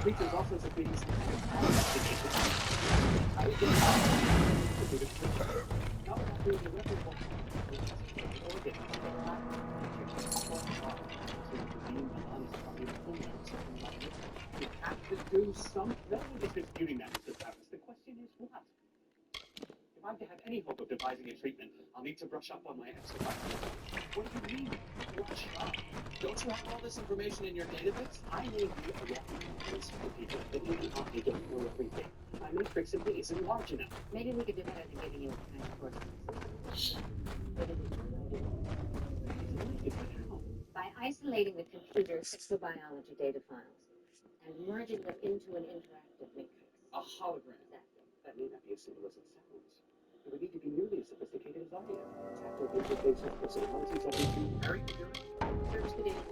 creatures also secreting some kind of not doing irreparable organs you have to do something. No one is disputing that, Mr. Travis. The question is what? If I'm to have any hope of devising a treatment, I'll need to brush up on my exobiology. What do you mean, brush up? Don't you have all this information in your database? I may be a walking encyclopedia, but you do not need to know everything. My matrix simply isn't large enough. Maybe we could do better than giving you a kind of course. By isolating the computer's exobiology data files and merging them into an interactive matrix. A hologram. Exactly. That may not be as simple as it sounds. It would need to be nearly as sophisticated as I am. Tactile interfaces, personalities, everything very pure. Search the data.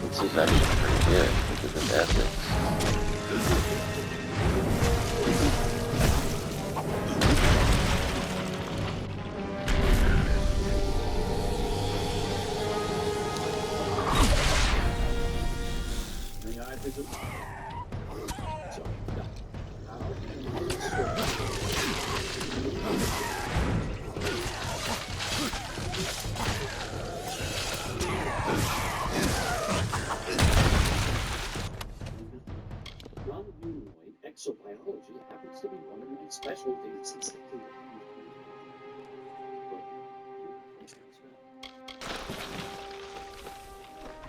This is actually pretty good because of ethics. May I visit? So, non-humanoid exobiology happens to be one of my specialties.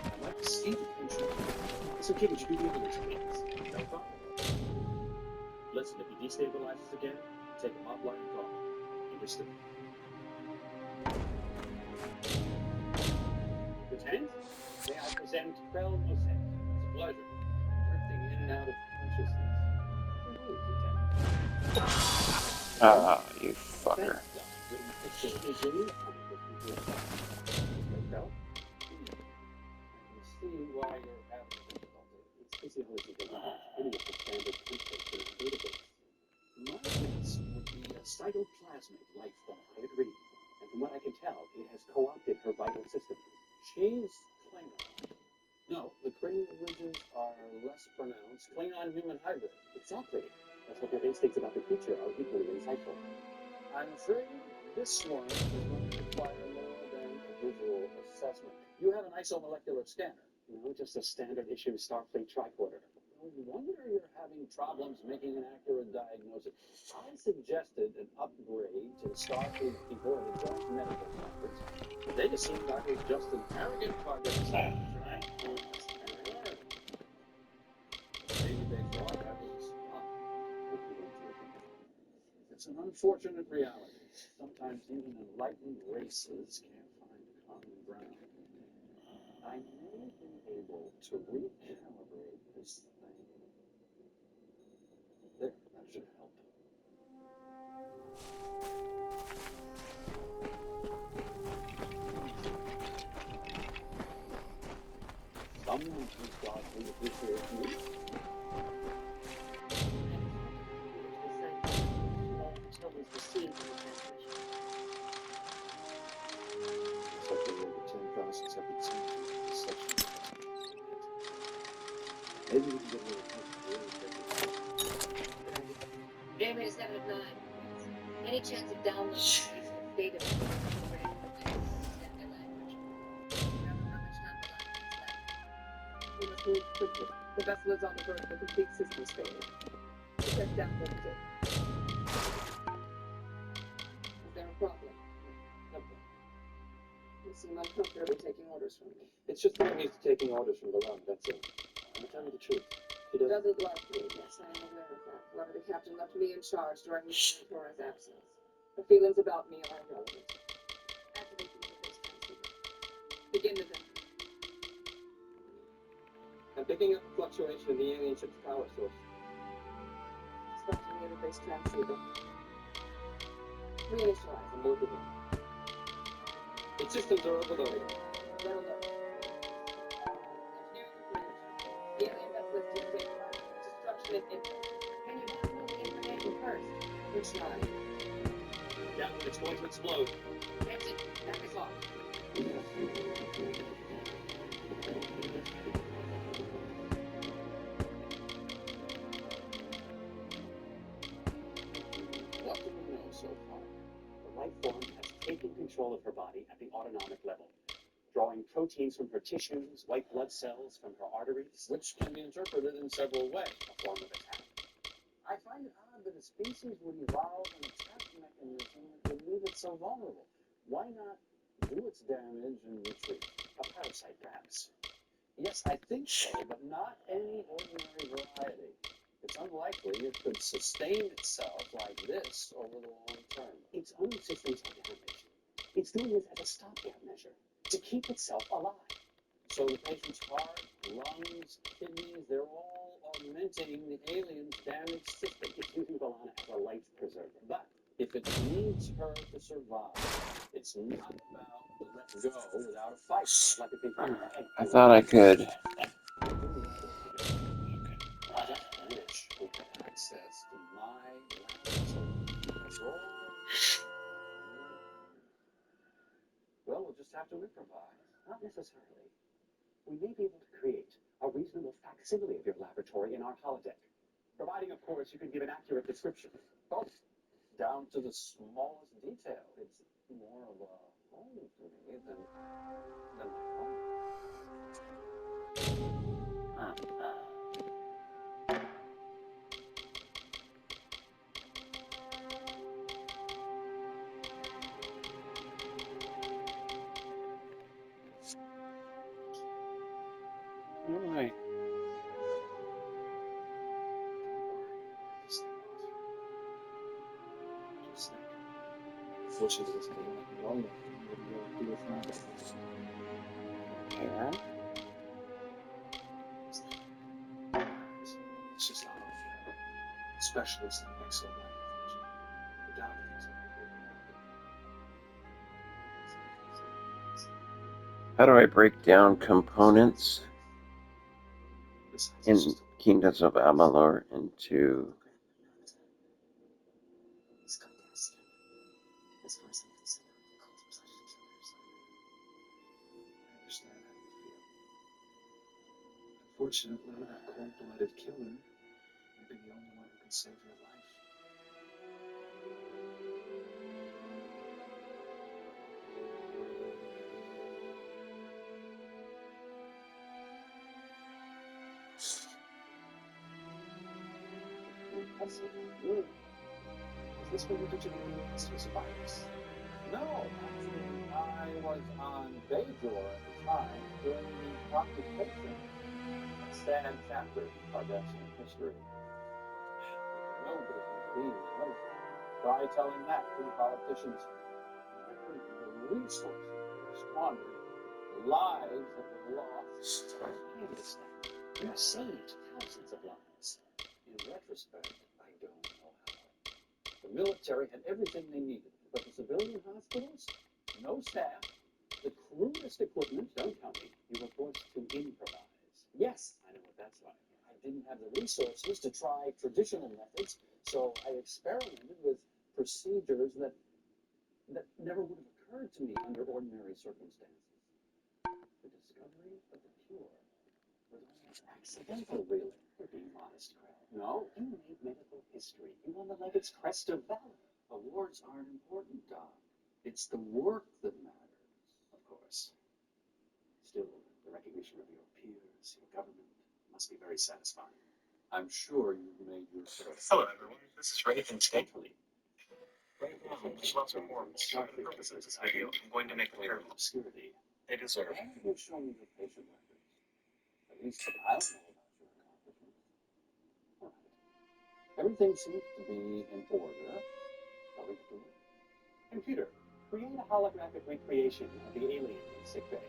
I'd like to see the picture. It's okay, would you do me a favor, please? No problem. Listen, if he destabilizes again, take him offline and call me. Understood. Lieutenant, may I present Krell Mosek? It's a pleasure. Drifting in and out of consciousness. Lieutenant. Ah, you fucker. See why you're having difficulty. It's physiology any of the standard templates in the database. My guess would be a cytoplasmic life form, I agree. And from what I can tell, it has co-opted her vital systems. She's Klingon. No, the cranial ridges are less pronounced. Klingon-human hybrid. Exactly. That's what your instincts about the creature are equally insightful. I'm afraid this one is going to require more than a visual assessment. You have an isomolecular scanner. No, just a standard issue Starfleet tricorder. No wonder you're having problems making an accurate diagnosis. I suggested an upgrade to the Starfleet people at a joint medical conference, but they assumed I was just an arrogant project manager. Maybe they thought I was It's an unfortunate reality. Sometimes even enlightened races can't find common ground. I may be able to recalibrate this thing. There, that should help. Someone who's got to appreciate me. Until we've received the transmission. It's like there were over 10,000 separate scenes in this section. Maybe we can get a little help. Jamie is 7 of 9. Any chance of downloading a piece of data from the program understand their language? We don't know how much time left. We must move quickly. The vessel is on the verge of a complete systems failure. Check downloaded it. Is there a problem? Nothing. You seem uncomfortable taking orders from me. It's just that I'm used to taking orders from the run, that's it. I'm tell you the truth. He doesn't. Doesn't like me, yes, I am aware of that. However, the captain left me in charge during Mr. Torres' absence. The feelings about me are irrelevant. Activate the interface transceiver. Begin the dump. I'm picking up a fluctuation in the alien ship's power source. Disrupting the interface transceiver. Reinitialize. I'm working on it. Its systems are overloaded. Red alert. Engineering information. The alien vessel is destabilized. Destruction and impact. Can you download the information first? Which line? Yeah, it's going to explode. Exit. Back is off. What do we know so far? The life form has taken control of her body at the autonomic level, drawing proteins from her tissues, white blood cells from her arteries, which can be interpreted in several ways. A form of attack. I find it odd that a species would evolve an attack mechanism that would leave it so vulnerable. Why not do its damage and retreat? A parasite, perhaps. Yes, I think so, but not any ordinary variety. It's unlikely it could sustain itself like this over the long term. Its own systems are damaged. It's doing this as a stopgap measure, to keep itself alive. So the patient's heart, lungs, kidneys, they're all augmenting the alien's damaged system. It's using Valana as a life preserver. But if it needs her to survive, it's not about to let go without a fight, like a big I thought I could. Just wish we had access to my laboratory. That's all. Well, we'll just have to improvise. Not necessarily. We may be able to create a reasonable facsimile of your laboratory in our holodeck, providing, of course, you can give an accurate description. Both, down to the smallest detail. It's more of a home to me than my home. Alright. Just think. Fortunately, it's going to long enough for me to do without it. Yeah. It's just not fair. Specialists in exoplanet fusion. The doubt things How do I break down components Besides, it's in just Kingdoms of Amalur into He's come to us. As far as I'm concerned, the cult was like each other's. I understand how you feel. Unfortunately, that cold-blooded killer may be the only one who can save your life. I see. Is this when you did your this virus? No, actually, I was on Bajor at the time during the occupation. A sad chapter in Kardashian history. No business being there. Try telling that to the politicians. The resources were squandered, the lives that were lost. I understand. You saved thousands of lives. In retrospect, I don't know how. The military had everything they needed, but the civilian hospitals, no staff, the crudest equipment. Don't tell me you were forced to improvise. Yes, I know what that's like. I didn't have the resources to try traditional methods, so I experimented with procedures that never would have occurred to me under ordinary circumstances. The discovery of the cure was almost accidental, really. You're being modest, Craig. No, you made medical history. You won the Leggett's Crest of Valor. Awards aren't important, Doc. It's the work that matters. Of course. Still, the recognition of your peers, your government, must be very satisfying. I'm sure you've made your choice. Hello, everyone. This is Ray from State. Totally. Just lots of forms. For the purpose of this video, I'm going to make clear Obscurity. they deserve. Why don't you show me your patient records? At least I'll know about your accomplishments. All right. Everything seems to be in order. Shall we do it? Computer, create a holographic recreation of the alien in sickbay.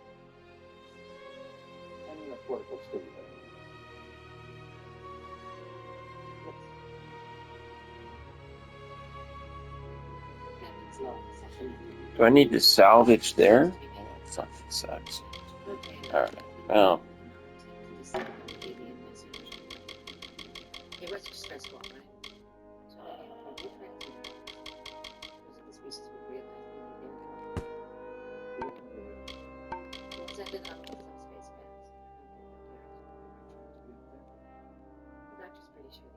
And a cortical stimulator. Happens in session. Do I need to salvage there? Oh, that fucking sucks. Alright, well. It was a stress ball, right? So they had to retransfer because of the species would realize they were trouble. We'll send it up with some space pads. The doctor's pretty sure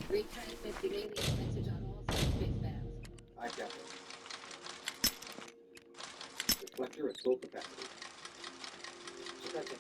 retransmit the alien message on all subspace bands. I got it. Reflector at full capacity. Second.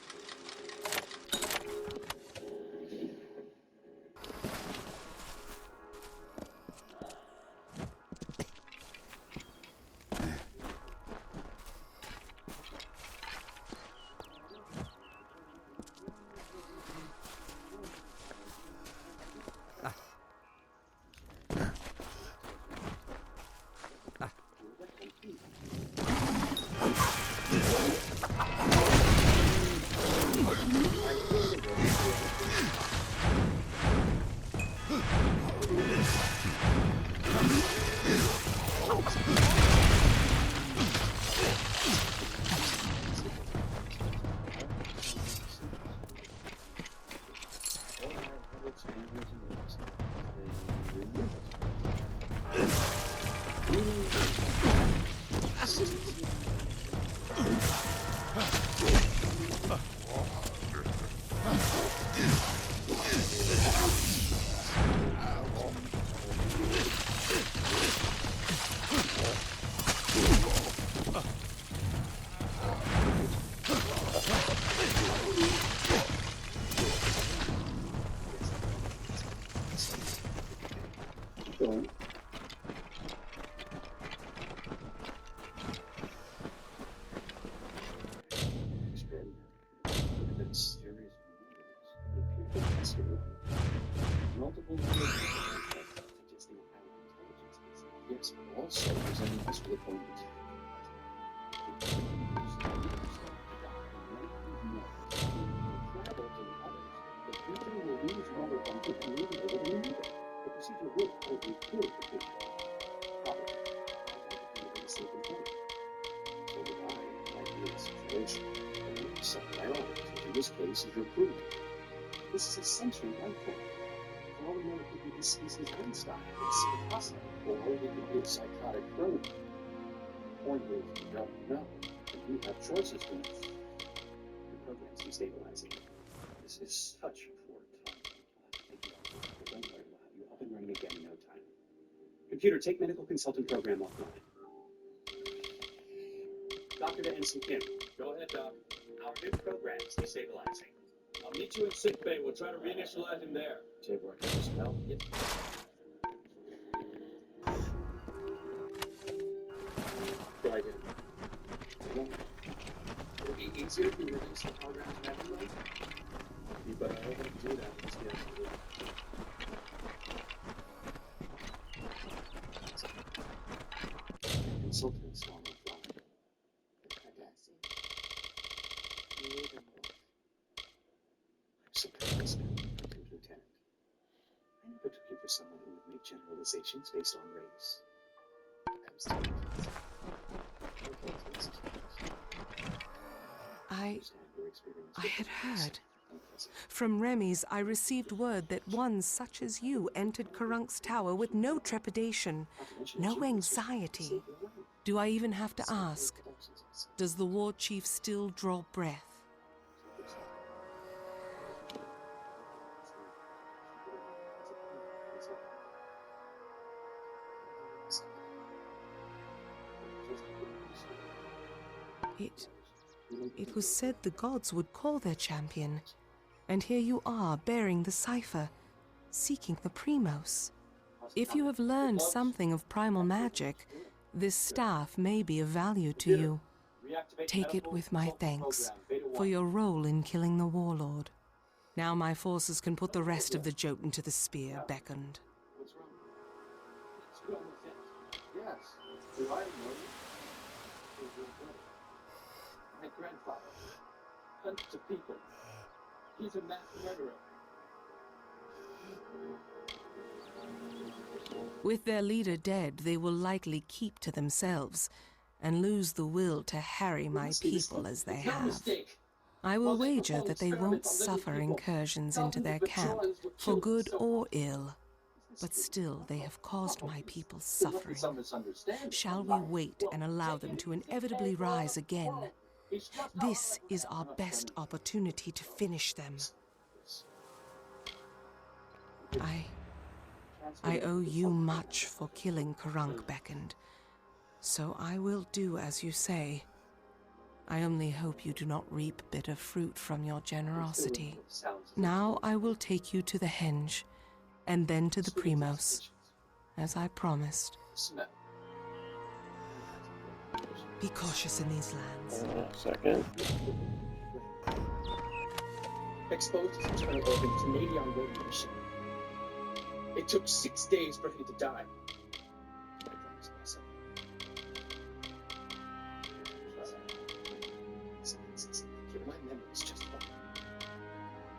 Multiple suggesting a high intelligence species. Yes, but also presenting us with a point of attack. Travel to the others, the creature will lose water from the community that we need. The procedure would probably kill the creature. Probably. I think it's safe and safe. So would I, like in this situation. I would set my arms, which in this case is your proof. This is a sentient life form. For all we know, it could be this species Einstein, it's Picasso, or it could be a psychotic criminal. Point is, we don't know, and you have choices to make. Your program's destabilizing. This is such poor timing. But don't worry, we'll have you up and running again in no time. Computer, take medical consultant program offline. Doctor to Ensign Kim. Go ahead, Doc. Our new program is destabilizing. I'll meet you in sickbay. We'll try to reinitialize him there. Jay, work out this spell. Yep. right in. Well, it'll be easier if you reduce the holograms manually. But I don't want to do that until you have to do it. Consultants on the fly. The Cardassian. You need them both. I'm surprised, Lieutenant. I never took you for someone who would make generalizations based on race. I'm still confused. Okay, so I had heard. From Remy's, I received word that one such as you entered Karunk's tower with no trepidation, no anxiety. Do I even have to ask? Does the war chief still draw breath? It was said the gods would call their champion, and here you are bearing the cipher, seeking the Primos. If you have learned something of primal magic, this staff may be of value to you. Take it with my thanks for your role in killing the warlord. Now my forces can put the rest of the Jotun to the spear beckoned. What's wrong? What's wrong with it? Yes, do I know you? He's your brother. My grandfather. Hundreds of people. He's a mass murderer. With their leader dead, they will likely keep to themselves and lose the will to harry my people as they have. I will wager that they won't suffer incursions into their camp, for good or ill. But still, they have caused my people suffering. Shall we wait and allow them to inevitably rise again? This is our best opportunity to finish them. I owe you much for killing Karunk beckoned, so I will do as you say. I only hope you do not reap bitter fruit from your generosity. Now I will take you to the henge, and then to the Primos, as I promised. Be cautious in these lands. Second. Exposed his internal organs to Nadion radiation. It took 6 days for him to die. I promised myself. My memory's just wrong.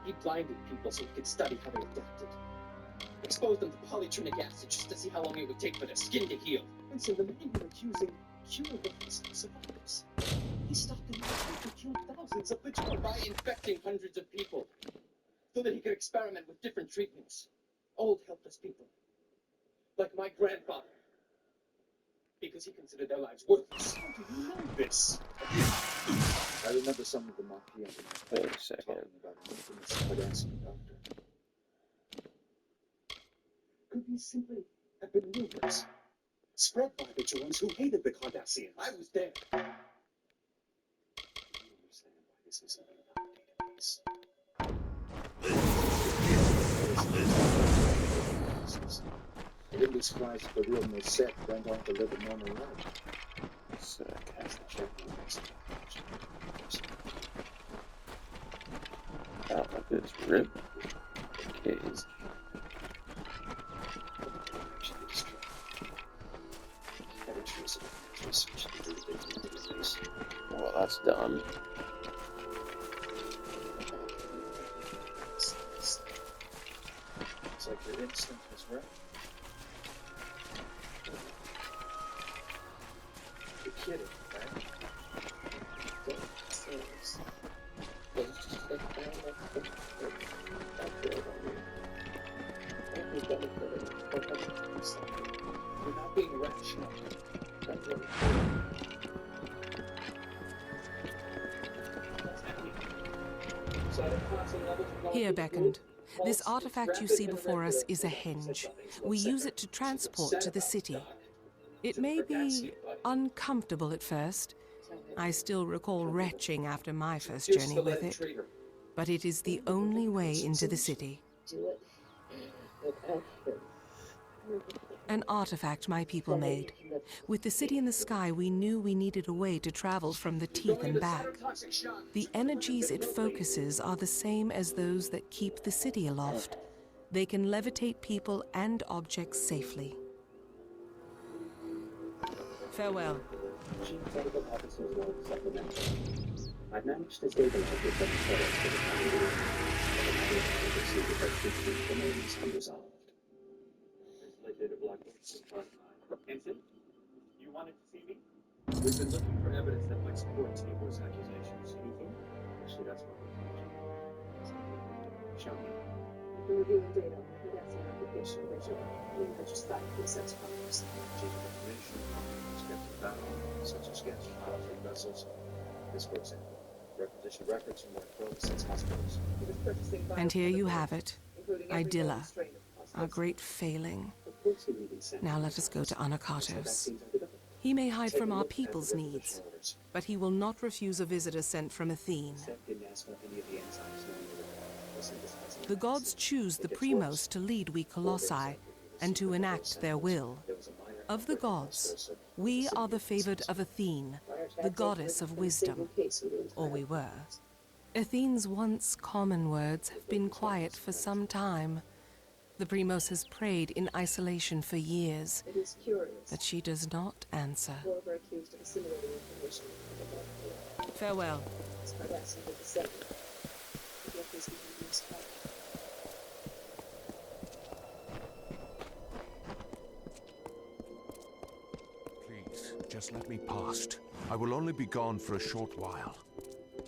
He blinded people so he could study how they adapted. Exposed them to polytrinic acid just to see how long it would take for their skin to heal. And so the men were accusing curable survivors. He stopped them to kill thousands of which by infecting hundreds of people, so that he could experiment with different treatments. Old, helpless people, like my grandfather, because he considered their lives worthless. How do you know this? I remember some of the Marquis Wait a second. talking about an infamous Cardassian doctor. Could these simply have been rumors spread by the Jones who hated the Cardassian? I was there. You understand why this isn't in our database. I wouldn't be surprised if the real Mosette went on to live a normal life. Sick. As the champion makes it. Out of this rib cage. Well, that's done. It's like your instinct was right. You're kidding, right? You're not being rational. Here, beckoned. This artifact you see before us is a henge. We use it to transport to the city. It may be uncomfortable at first. I still recall retching after my first journey with it. But it is the only way into the city. do it without him. An artifact my people made. With the city in the sky, we knew we needed a way to travel from the teeth and back. The energies it focuses are the same as those that keep the city aloft. They can levitate people and objects safely. Farewell. Chief Medical Officer's Note Supplemental. I've managed to stabilize your second photos for the time being, but the matter of proceed with her treatment remains unresolved. Ensign, you wanted to see me? We've been looking for evidence that might support Tibor's accusations. Actually, that's what we found. Show me. We're reviewing data. The vaccine application visual. We retrospect the sex partners. Change of information, sketches of battle, such as sketch files and vessels. This, for example, requisition records from more than 12 since hospitals. It was purchasing And here you have it, including every Idylla, known strain of our great failing. Of course you need incentives. Now let us go to Anakatos. Vaccines are developed. He may hide Take from a our look at the people's requisition needs, orders. but he will not refuse a visitor sent from Athene. Except didn't ask for any of the enzymes known to the synthesizing The gods vaccine. choose the It gets Primos worse. to lead we Colossi and to enact their will. There was a minor Of the outbreak gods, Naros, we are the favored of Athene, the goddess of wisdom, or we were. Athene's once common words have been quiet for some time. The Primos has prayed in isolation for years, It is curious. but she does not answer. Moreover accused of assimilating information from the Farewell. Cardassian with the setting. Yet this behavior is hard. Please, just let me past. I will only be gone for a short while.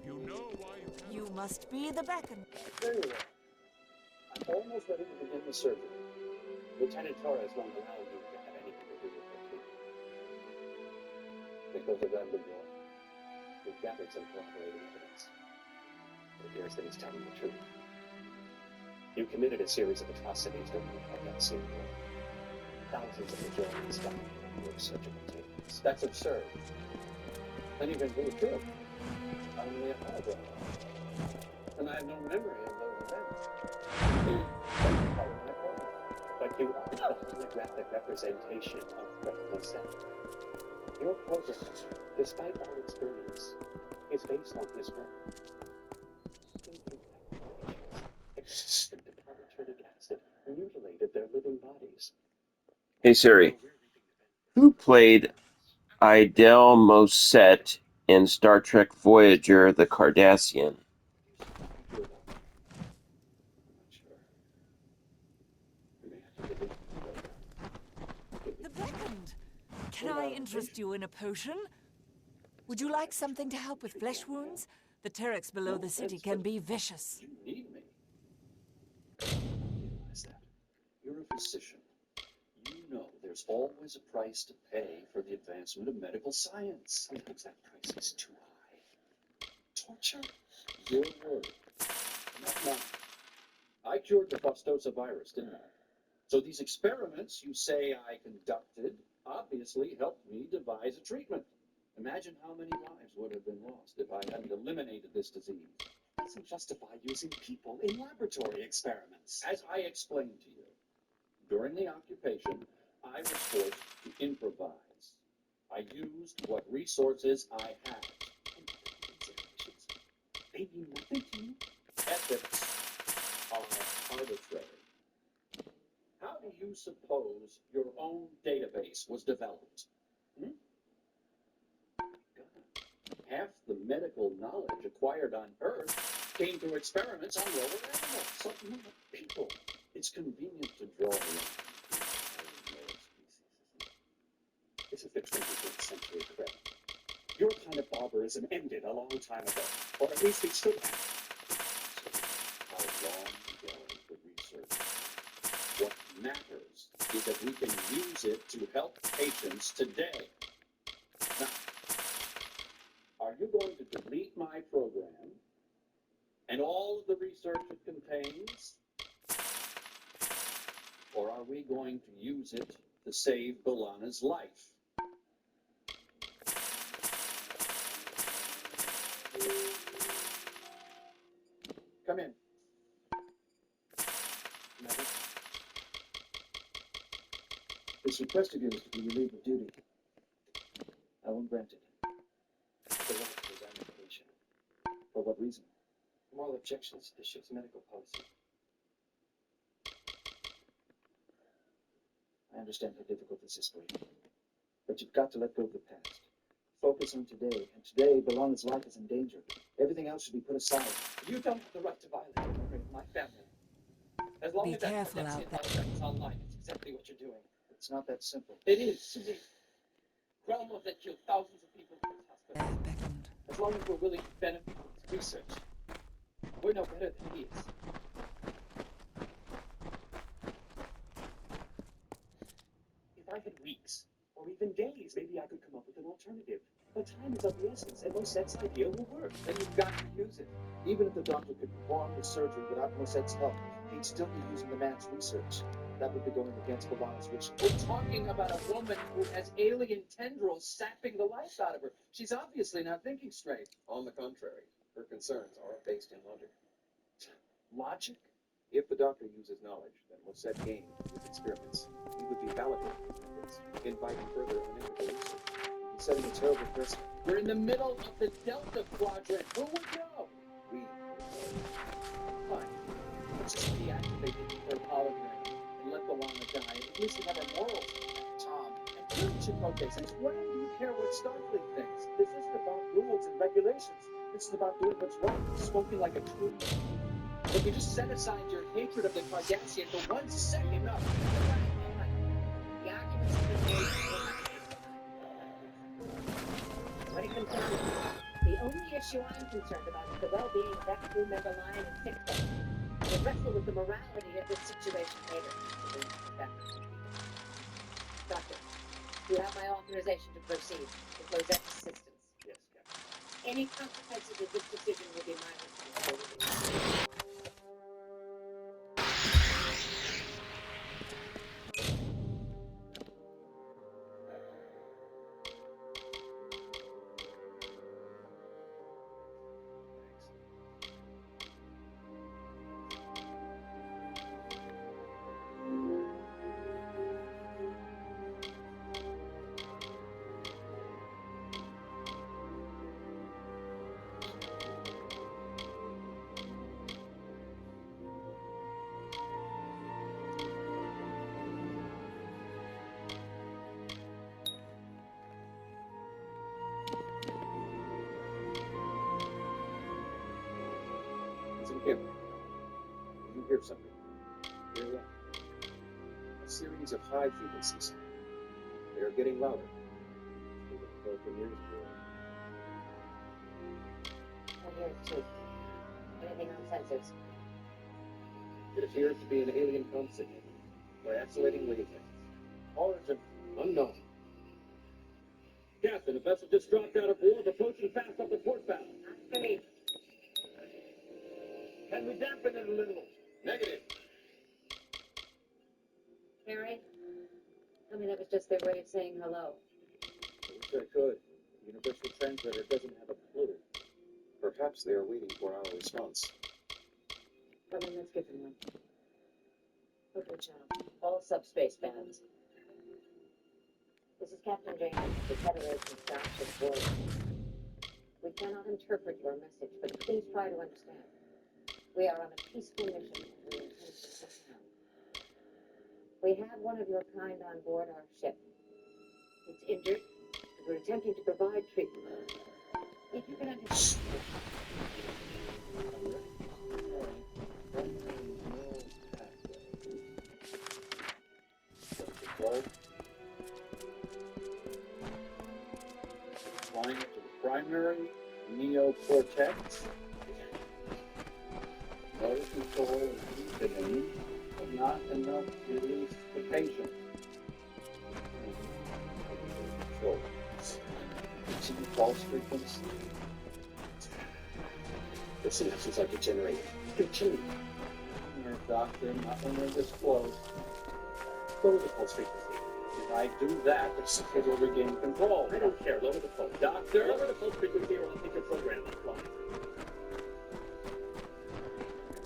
You know why you You must be the beacon. Very well. I'm almost ready to begin the surgery. Lieutenant Torres won't allow you to have anything to do with her treatment. Because of that, Leroy, we've gathered some corroborating evidence. It appears that he's telling the truth. You committed a series of atrocities during the Cardassian scene. Thousands of Majorians died in your surgical techniques. That's absurd. Not even really true. Only a hologram. And I have no memory of those events. But you are the holographic representation of President Sen. Your program, despite our experience, is based on his work. Existent upon turnic acid mutilated their living bodies. Hey Siri, who played Idel Mosset in Star Trek Voyager: The Cardassian? The beckoned. Can I interest you in a potion? Would you like something to help with flesh wounds? The Terex below the city can be vicious. You need me. Realize that. You're a physician. You know there's always a price to pay for the advancement of medical science. Sometimes that price is too high. Torture? Your word. Not mine. I cured the Faustosa virus, didn't I? So these experiments you say I conducted obviously helped me devise a treatment. Imagine how many lives would have been lost if I hadn't eliminated this disease. It doesn't justify using people in laboratory experiments. As I explained to you, during the occupation, I was forced to improvise. I used what resources I had. And considerations, they mean nothing to you. Ethics are arbitrary. How do you suppose your own database was developed? Half the medical knowledge acquired on Earth came through experiments on lower animals, so not people. It's convenient to draw a line between lower species. This is the 21st century credit. Your kind of barbarism ended a long time ago, or at least it should have. So, how long ago the research? What matters is that we can use it to help patients today. Now, are you going to delete my program and all of the research it contains? Or are we going to use it to save B'Elanna's life? Come in. This request of yours to be relieved of duty. Helen granted. The right to examination. For what reason? Moral objections to the ship's medical policy. I understand how difficult this is for you. But you've got to let go of the past. Focus on today, and today Belana's life is in danger. Everything else should be put aside. You don't have the right to violate the memory of my family. As long Be as that careful that's out it, there. it's online. It's exactly what you're doing. It's not that simple. It is. Cromwell that killed thousands of people in his There hospital. beckoned. As long as we're willing to benefit from his research, we're no better than he is. If I had weeks, or even days, maybe I could come up with an alternative. But time is of the essence, and Moset's idea will work. Then you've got to use it. Even if the doctor could perform the surgery without Moset's help, he'd still be using the man's research. That would be going against Belana's wish. We're talking about a woman who has alien tendrils sapping the life out of her. She's obviously not thinking straight. On the contrary, her concerns are based in logic. Logic? If the doctor uses knowledge that Moset gained with experiments, he would be validating methods, inviting further unethical research. He'd be setting a terrible precedent. We're in the middle of the Delta Quadrant. Who would know? We would know. Fine. Let's just deactivate the nuclear hologram and let Belana die. At least we have our morals intact. Tom, and you, Chipotle, since when do you care what Starfleet thinks? This isn't about rules and regulations. This is about doing what's right, smoking like a true man. If you just set aside your hatred of the Cardassian for 1 second, no. The arguments have been made. What it comes down to, the only issue I'm concerned about is the well-being of that crew member lying in sick bay. We'll wrestle with the morality of this situation later. Doctor, you have my authorization to proceed with Rosette's assistance. Yes, Captain. Any consequences of this decision will be my responsibility. Listen here. You hear something? Hear what? A series of high frequencies. They are getting louder. They were broken years ago. I hear it too. Anything on sensors? It appears to be an alien phone signal by oscillating wavelengths. Origin unknown. Captain, a vessel just dropped out of warp, approaching fast up the port bow. For me. Can we dampen it a little? Negative. Harry? Tell me that was just their way of saying hello. I wish I could. The universal translator doesn't have a clue. Perhaps they are waiting for our response. Come in, let's give them one. Okay, channel. All subspace bands. This is Captain James, the Federation Starship Voyager. We cannot interpret your message, but please try to understand. We are on a peaceful mission and we intend to perform. We have one of your kind on board our ship. It's injured, and we're attempting to provide treatment. If you can understand. Flying to the primary neocortex. Motor control is deepening, but not enough to release the patient. Control. Continue false frequency. The synapses are degenerating. Continue. Here, doctor, not when they're this close. Lower the pulse frequency. If I do that, the sucker will regain control. I don't care. Lower the pulse. Doctor, lower the pulse frequency or I'll take your program offline.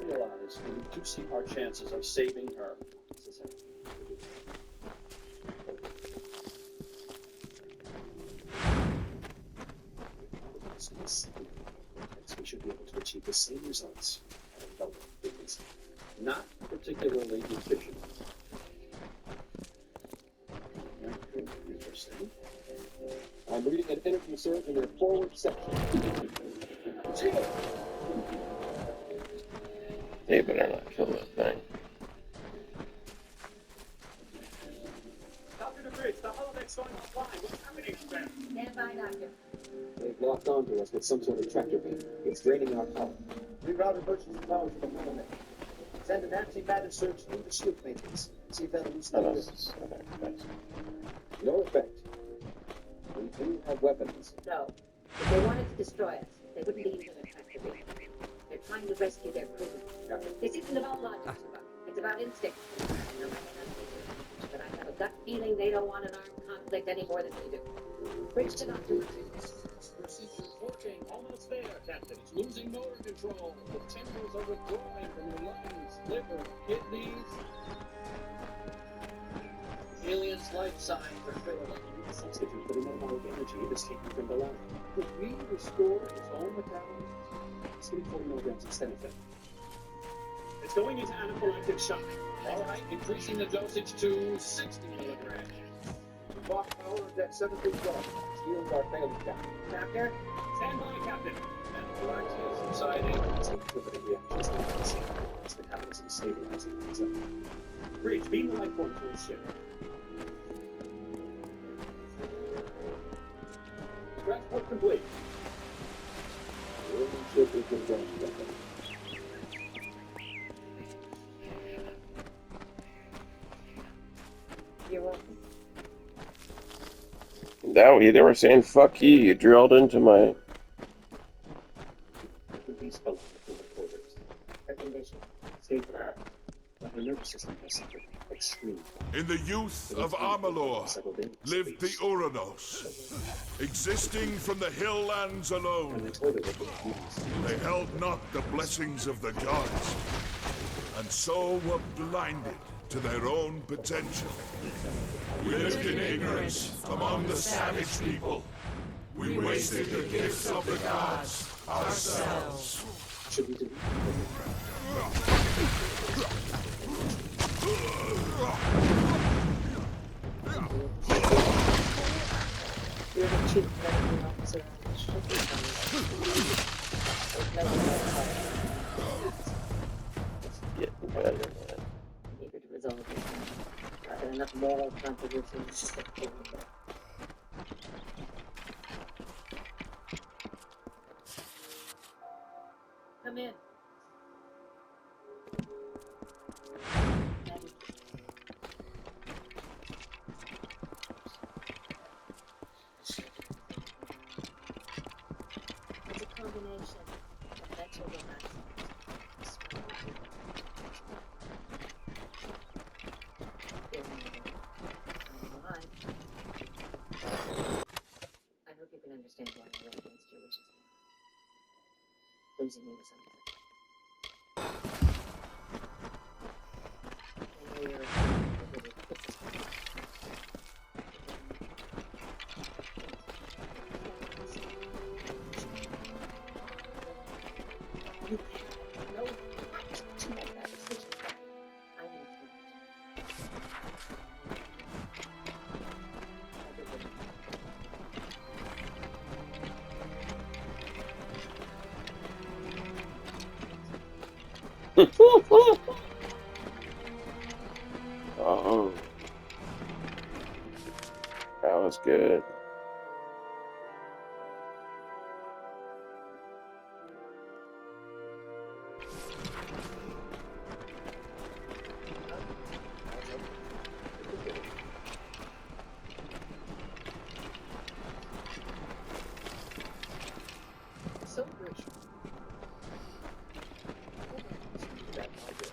Realize we're reducing our chances of saving her. should be able to achieve the same results at a lower frequency. Not particularly efficient. Interesting. I'm reading an energy surge in your forward section. They better not kill that thing. Dr. DeBridge, the holodeck's going offline. What's happening to them? Stand by, Doctor. They've locked onto us with some sort of tractor beam. It's draining our power. Reroute emergency power to the holodeck. Send an anti-matter surge through the shield matrix. See if that'll loosen Oh, the this grip. is No effect. We do have weapons. No. If they wanted to destroy us, they wouldn't be using a tractor beam. They're trying to rescue their prisoner. This isn't about logic, Tuba. It's about instinct. No, but I have a gut feeling they don't want an armed conflict any more than we do. Bridge to Dr. Procedure working. Almost there, Captain. It's losing motor control. The tendrils are withdrawing from your lungs, liver, kidneys. Alien's life signs are failing. The substitute for the metabolic energy it is taken from the lab. Could we restore its own metabolism? It's getting 40 milligrams of Stenophen. It's going into anaphylactic shock. All right, increasing the dosage to 60 milligrams. Clock power of deck 731. Shields are failing down. Doctor? Stand by, Captain. Anaphylaxis is subsiding. It's inhibiting reactions to the same as metabolism stabilizing itself. Bridge, beam the life form to the ship. Transport complete. Alien ship is withdrawn. You're welcome. Now they were saying, fuck you drilled into my... These below the quarters. Her condition. Stable. But her nervous system has suffered extreme. In the youth of Amalur lived the Uranos, existing from the hill lands When alone. they told her what they used, They held not the blessings of the gods, and so were blinded to their own potential. We lived in ignorance among the savage people. We wasted the gifts of the gods ourselves. should we delete You're the chief medical officer on the ship. There's no Getting better, man. eager to resolve this. Are there enough moral controversies to get forward there? Come in. It's a combination of mental relaxation. I hope you can understand why I went against your wishes. Losing you was something. I know you're a little quick. You have no right to make that decision. I need to. Oh. That was good. celebration? That idea.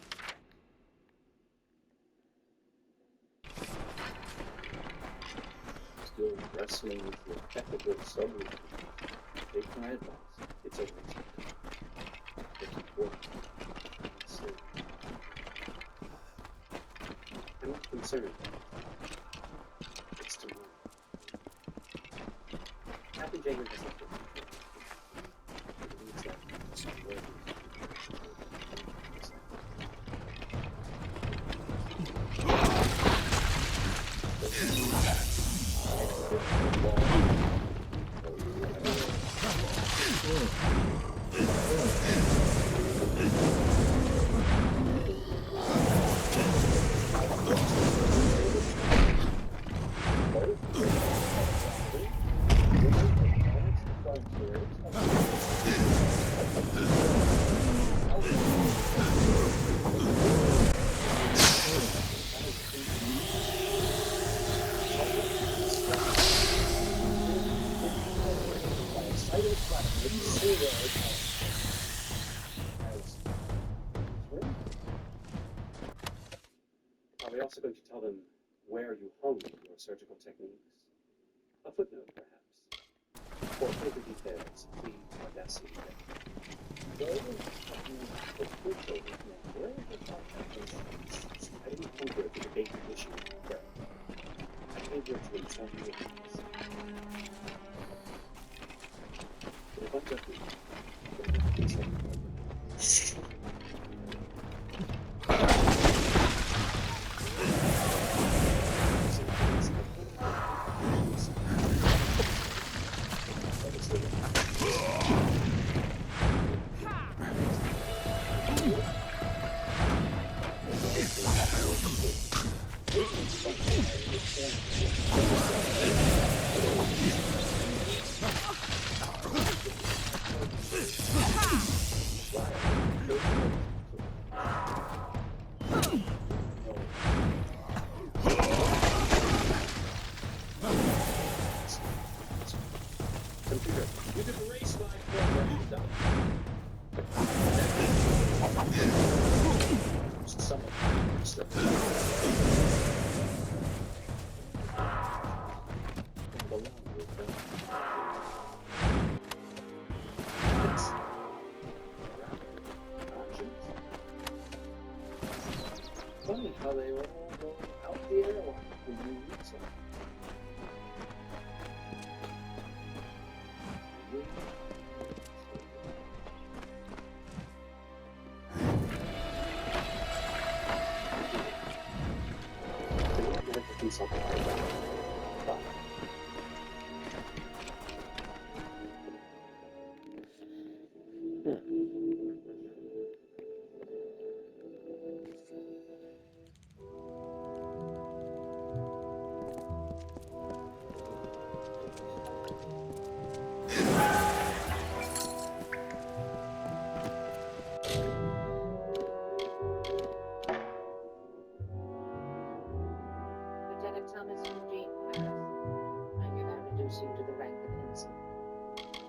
Still wrestling with the technical summary. Take my advice. It's a waste of time. It's important. So, I'm not concerned. It's tomorrow. Captain Jager has left it. He believes that Are we also going to tell them where you honed your surgical techniques? A footnote, perhaps. For further details, please audacity. I didn't come here to debate the issue of prayer. I came here to inform you of this. If I'm just funny how they all go out the airlock when you need something. Something like that. Lieutenant Thomas Eugene Naros, I'm hereby reduce you to the rank of innocent,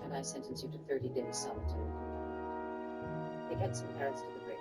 and I sentence you to 30 days solitary confinement. Take Edson Paris to the grave.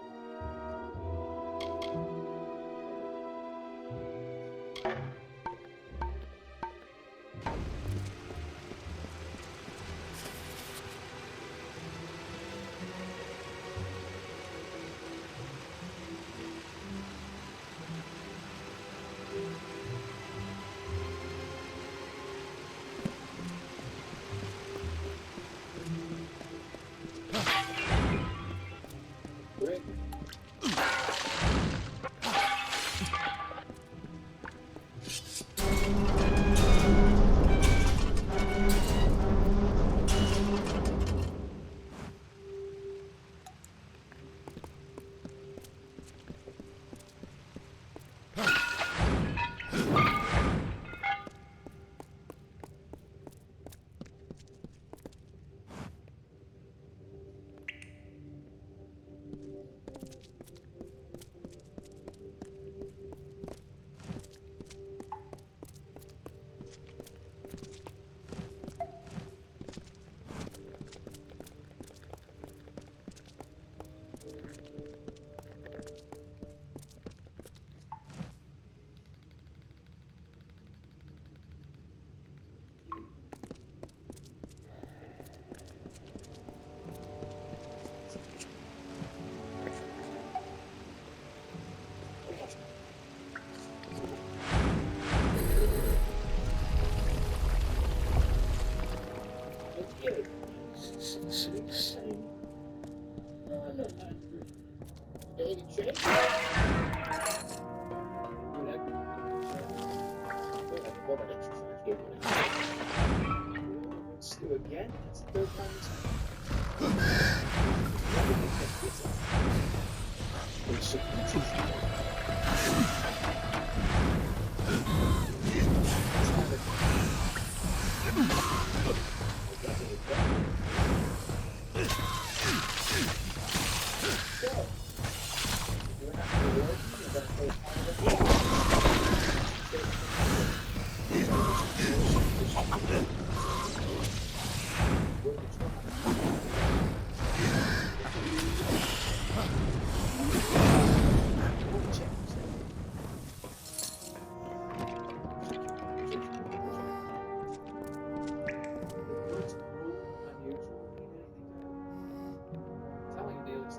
Let's do again. It's the third time this month.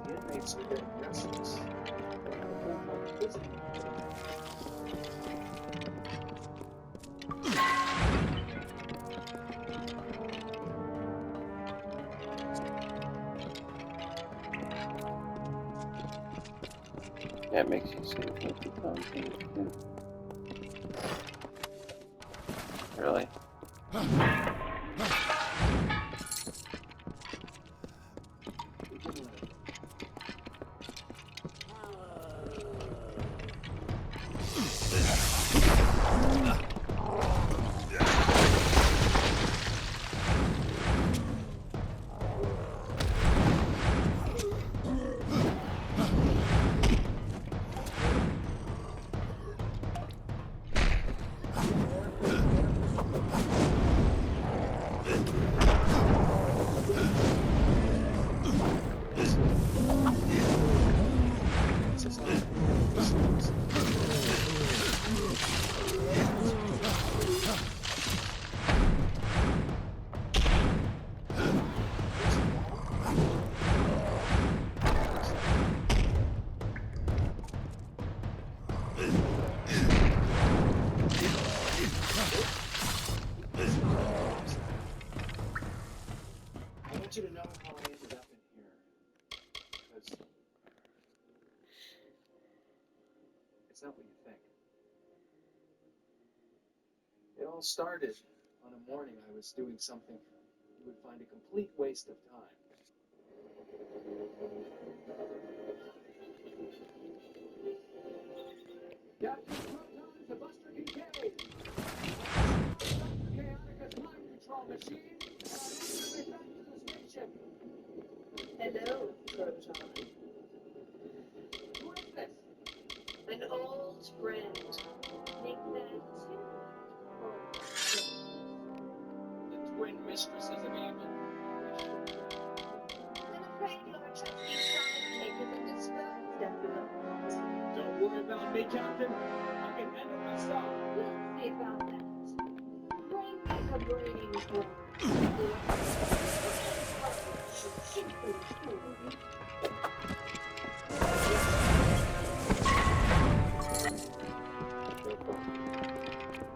The inmates are getting restless. They have a whole month visiting. That makes you say 50 pounds. Really? I want you to know how I ended up in here. Because it's not what you think. It all started on a morning I was doing something you would find a complete waste of time. Captain Proton to Buster Kincaid! Dr. Chaotica's mind control machine, and I want you to get back to the spaceship. Hello, Proton. Who is this? An old friend. Make that two. The twin mistresses of evil. I'm afraid your trusty sidekick isn't disposed at the moment. Don't worry about me, Captain. I can handle myself. We'll see about that. Bring me a brain card.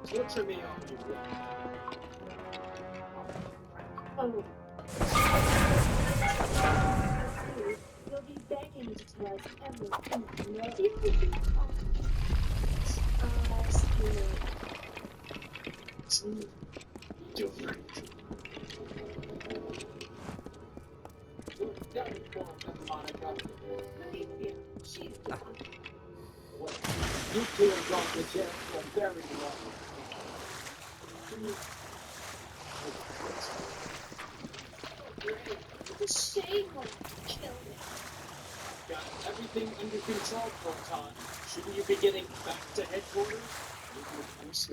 Torture me all you want. Oh. You'll be begging to tell us everything you know. You will be Different. You're done for them, Monica. Alicia, she's gone. Well, you two have gone to jail for very long. The shame will kill me. Got everything under control, Proton. Shouldn't you be getting back to headquarters? Just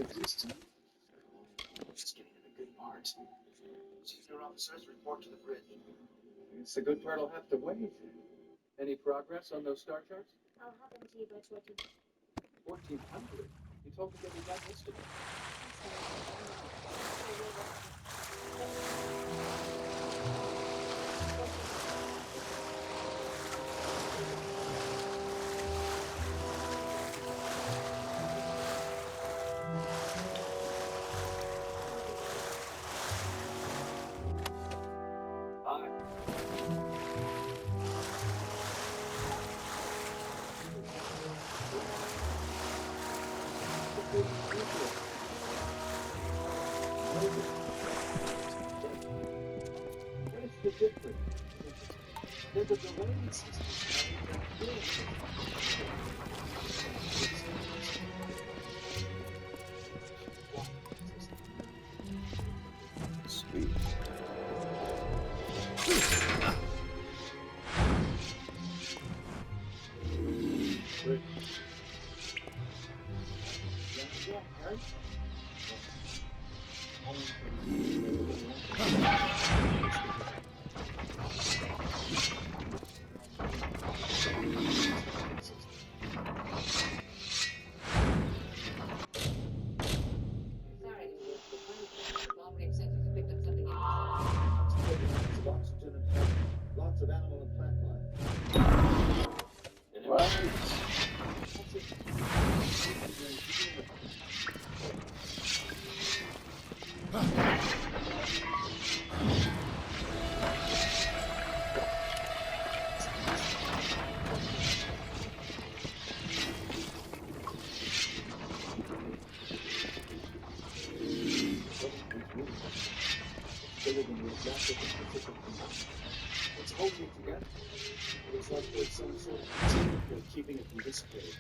getting to the good part. Senior officers report to the bridge. It's the good part I'll have to wait. Any progress on those star charts? I'll have them to you by 1400? You told me that we got yesterday. That's the difference. There's a delayed system. Sweet. Good. Yeah, Harry? Sorry to use the phone. All we've said is you picked up something else. Lots of oxygen and lots of animal and plant life. What? It's holding it together. It's like there's some sort of chain cord keeping it from dissipating.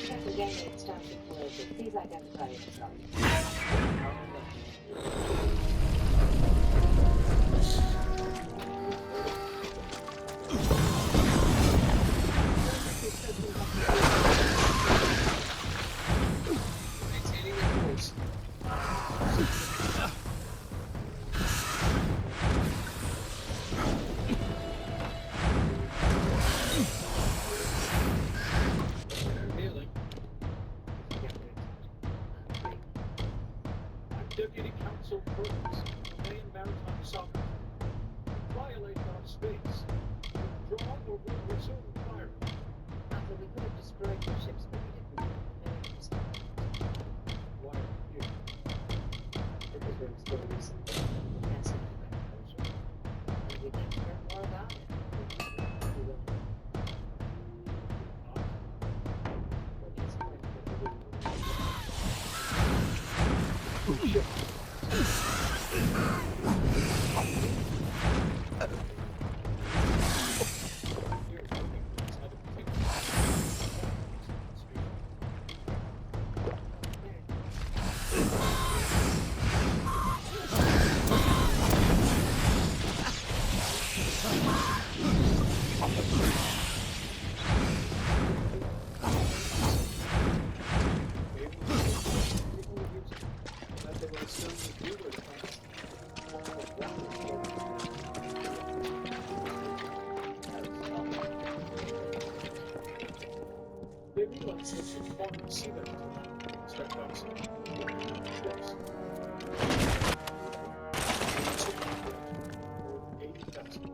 Second gang extraction collision. Please identify yourself. Maintaining the course. Healing. I'm Deputy Counsel Curtis, Main Maritime Sovereignty. Violate our space. Withdraw or we'll resume firing. After we could have destroyed your ships, but we didn't. Why are you here? Because we're exploring this massive ocean. And we'd like to learn more about it. We will. We'll be supported by the Ship. They realize they should form a sea level. Start bouncing. Yes. 80,000.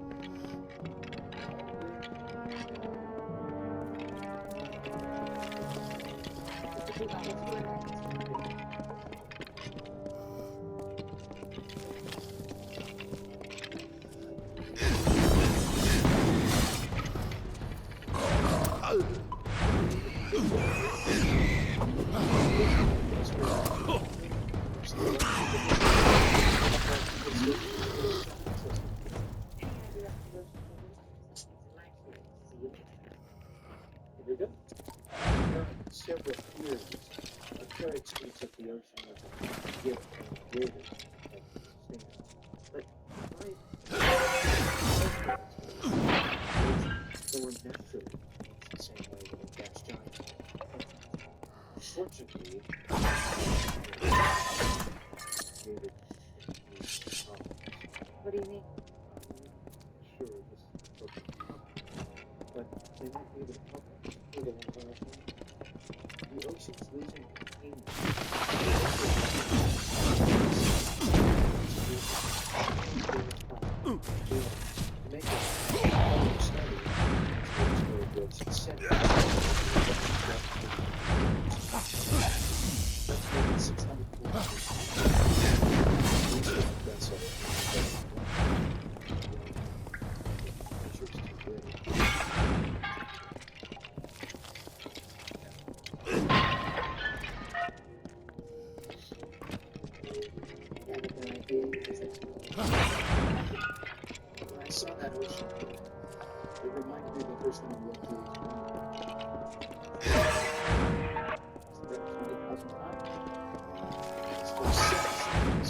Here we go. Several years, a carriage speaks of the ocean as a gift and created and sustained. But born naturally, the same way that a gas giant. Fortunately, created What do you mean? sure this is broken. But they might be able to help us. Either one of our things. The ocean's losing containment. To make it a study, it's very good.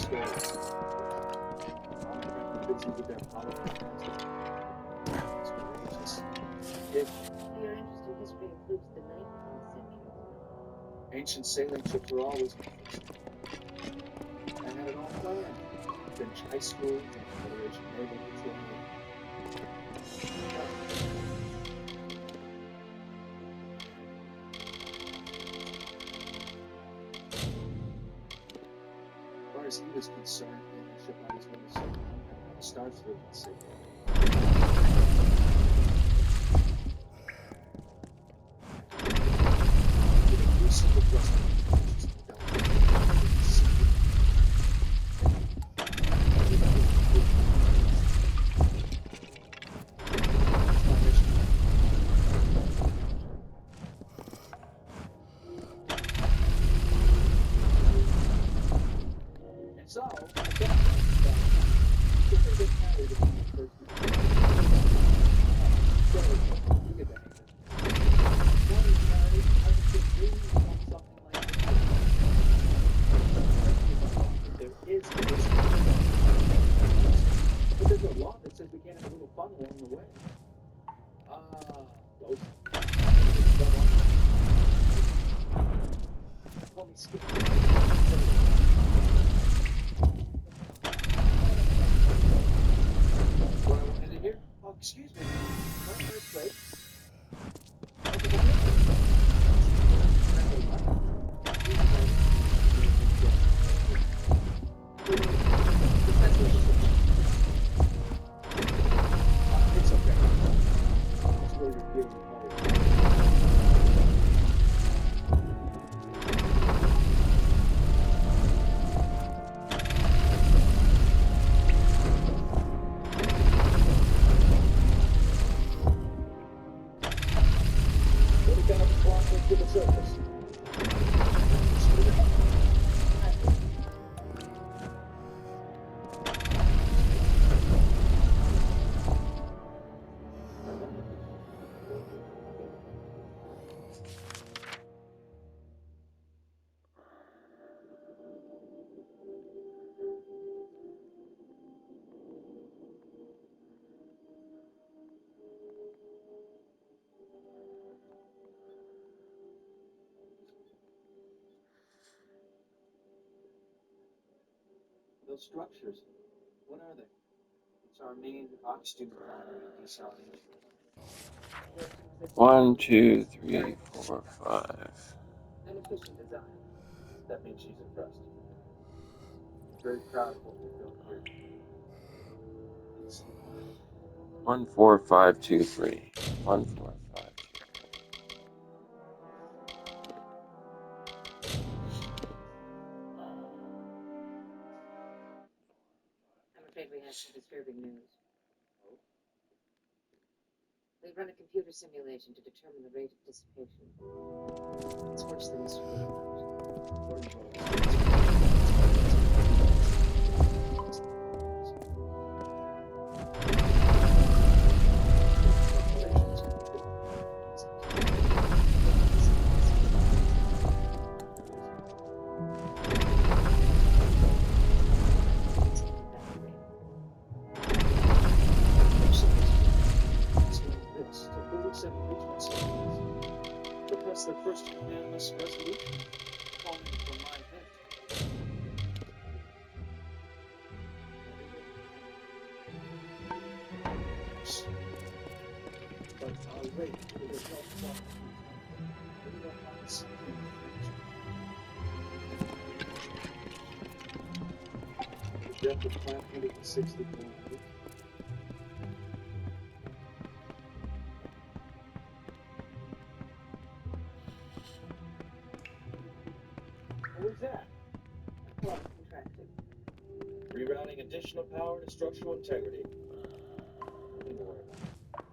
stories. All my friends were busy with their politics. It's courageous. If Your interest in history includes the 19th century. ancient sailing ships were always my first. I had it all planned. Finish high school, Federation Naval Patrol. As far as he was concerned, the ship I was going to sail on, Starfleet would say. So, but there's a law that says we can't have a little fun along the way. Those. Call me Skip. What I wanted to hear? Oh, excuse me. My first place. It's okay. It's really reviewing all the time. What kind of clock to the surface? Those structures, what are they? It's our main oxygen refinery and desalination. 1, 2, 3, 4, 5. An efficient design. That means she's impressed. Very proud of what we've built here. 1, 4, 5, 2, 3. 1, 4, 5, 2. I'm afraid we have some disturbing news. We run a computer simulation to determine the rate of dissipation. It's worse than this. Because their first unanimous resolution calling for my head. But I'll wait for the result of we don't want to see the depth of 560 kilometers. What was that? Well, contracted. Rerouting additional power to structural integrity. Nothing to worry about.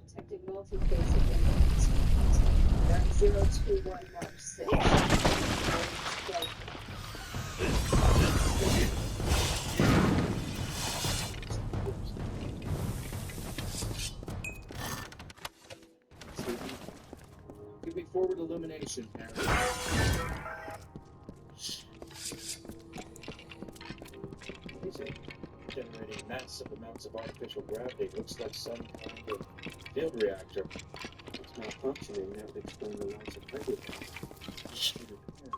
Detecting multi-phase signals. 021 Mark 6. Give me forward illumination, Harry. massive amounts of artificial gravity. Looks like some kind of field reactor. It's malfunctioning. That would explain the loss of prejudice. Right.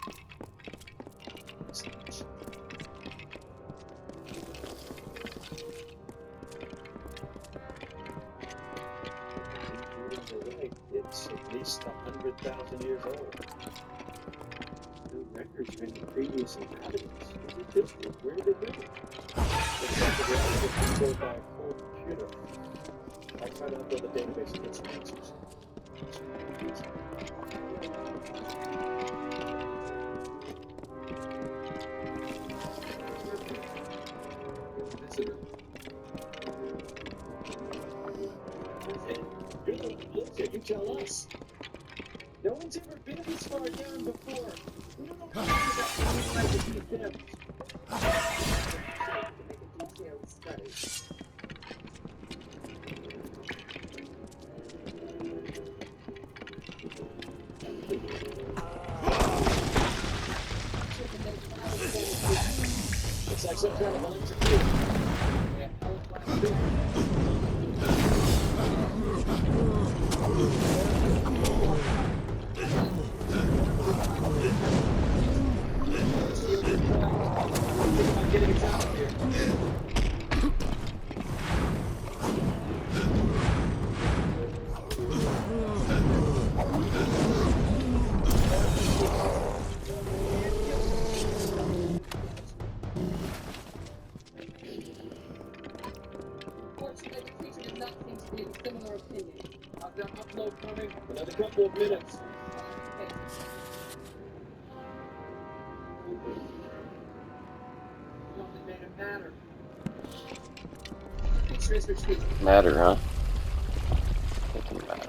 It's at least 100,000 years old. No records of any previous inhabitants. Is it just where did they go? Looks like the reactor was controlled by a cold computer. I try to upload the database and get some answers. Visitor. You're the one who lives here. You tell us. No one's ever been this far down before. We don't know anything about what like to keep them. To make a detailed study. Looks like some kind of electrocution. Getting us out of here. Fortunately, the creature does not seem to be of a similar opinion. How's that upload coming? Another couple of minutes. You only made it matter. Picture is retreating. Matter, huh? Doesn't matter.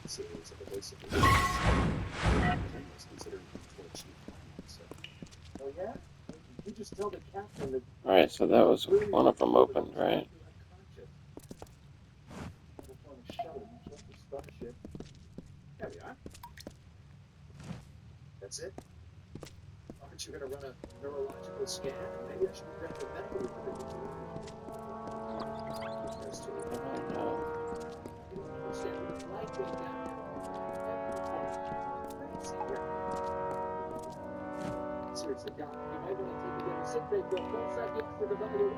Series of evasive considering torch. Oh yeah? You just tell the captain that. Alright, so that was one of them opened, right? There we are. That's it? Aren't you going to run a neurological scan? Maybe I should grab the medical report. Seriously, Doc, you might want to take a sick break for a full psychiatric evaluation.